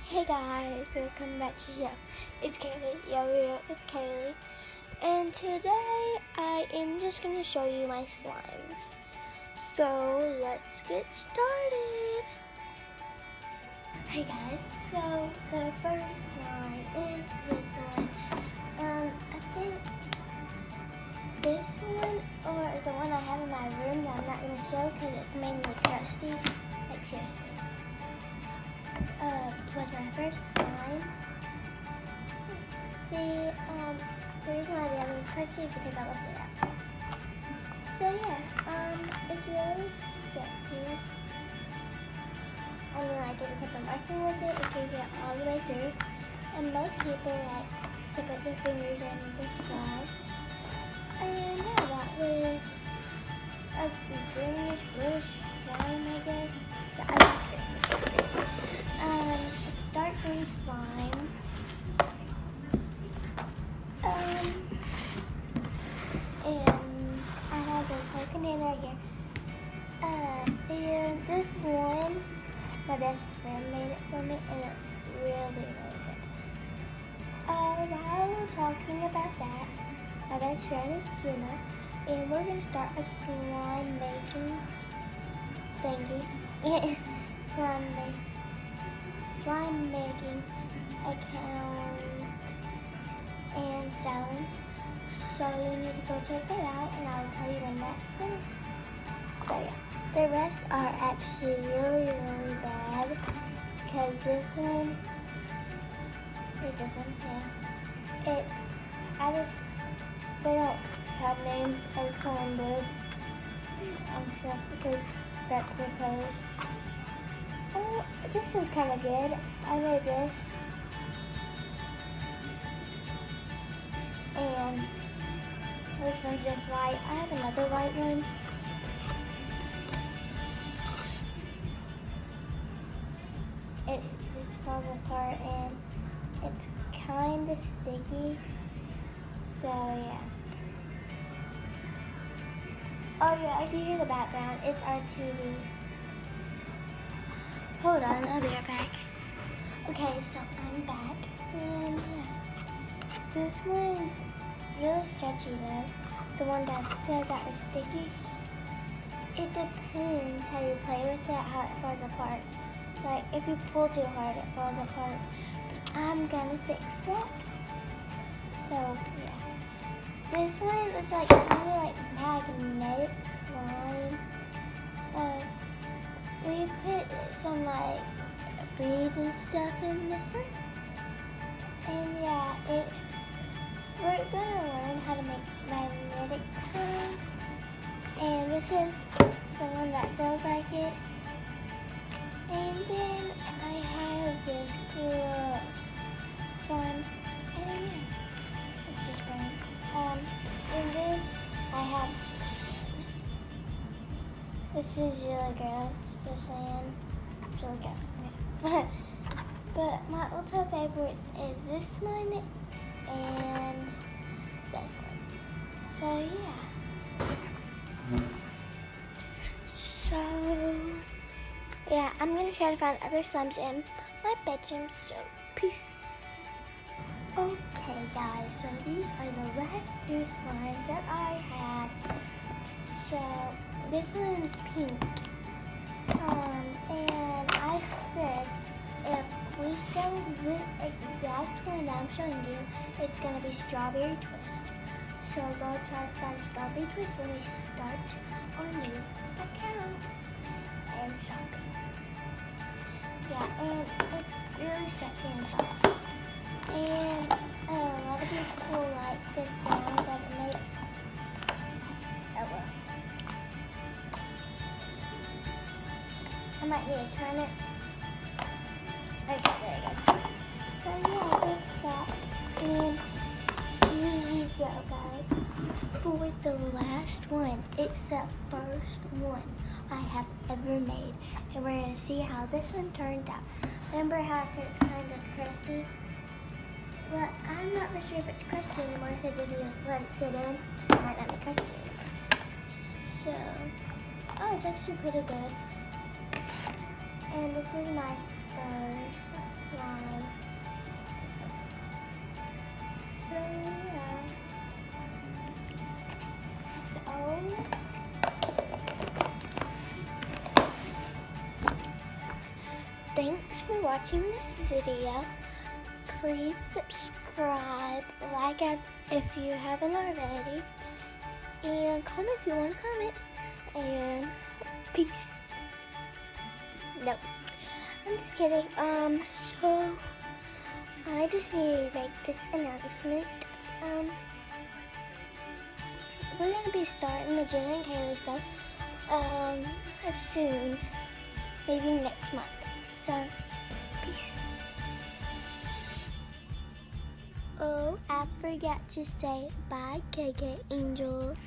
Hey guys, welcome back to the show. It's Kaylee. Yo, it's Kaylee. And today I am just going to show you my slimes. So let's get started. Hey guys, so the first slime is this one. I think this one or the one I have in my room that I'm not going to show because it's mainly crusty. Like seriously. Was my first slime. The reason why the other was crusty is because I left it out. So yeah, it's really stretchy. I mean, like if you kept on working with it, it can get all the way through. And most people like to put their fingers in this slime. And yeah, that was a greenish bluish slime, I guess. Yeah, I love green. It's dark green slime. And I have this whole container right here. And this one, my best friend made it for me, and it's really, really good. While we're talking about that, my best friend is Gina, and we're gonna start a slime making thingy. slime making account and selling. So you need to go check that out, and I will tell you when that's finished. So yeah, the rest are actually really, really bad. Because this one is this one, yeah. They don't have names. I just call them blue and stuff because that's their colors. Oh, this one's kind of good. I made this. And this one's just white. I have another white one. It just falls apart and it's kind of sticky. So yeah. Oh yeah, if you hear the background, it's our TV. Hold on, I'll be right back. Okay, so I'm back, and yeah, this one's really stretchy though. The one that said that was sticky. It depends how you play with it, how it falls apart. Like if you pull too hard, it falls apart. But I'm gonna fix that. So yeah, this one is like kind of like magnetic slime. We put some like beads and stuff in this one. And yeah, we're gonna learn how to make magnetic slime. And this is the one that feels like it. And then I have this cool slime. And yeah, it's just green. And then I have this one. This is really gross. Just saying, it's really gross. But my ultra favorite is this one and this one. So yeah. So yeah, I'm gonna try to find other slimes in my bedroom. So peace. Okay, guys. So these are the last two slimes that I have. So this one's pink. And I said if we sell the exact one I'm showing you, it's gonna be strawberry twist. So go try to find strawberry twist when we start our new account and shopping. Yeah, and it's really stretchy and soft. And a lot of people like the sounds that it makes. Oh well. I might need to turn it. Okay, there it goes. So yeah, that's that. And here we go, guys. For the last one, it's the first one I have ever made. And we're going to see how this one turned out. Remember how I said it's kind of crusty? Well, I'm not for sure if it's crusty anymore because if you let it sit in, it might not be crusty anymore. So, oh, it's actually pretty good. And this is my first subscribe. So yeah. Thanks for watching this video. Please subscribe, like if you haven't already, and comment if you want to comment, and peace. No, I'm just kidding. So I just need to make this announcement. We're gonna be starting the Jenna and Kayla stuff soon, maybe next month. So, peace. Oh, I forgot to say bye, KK Angels.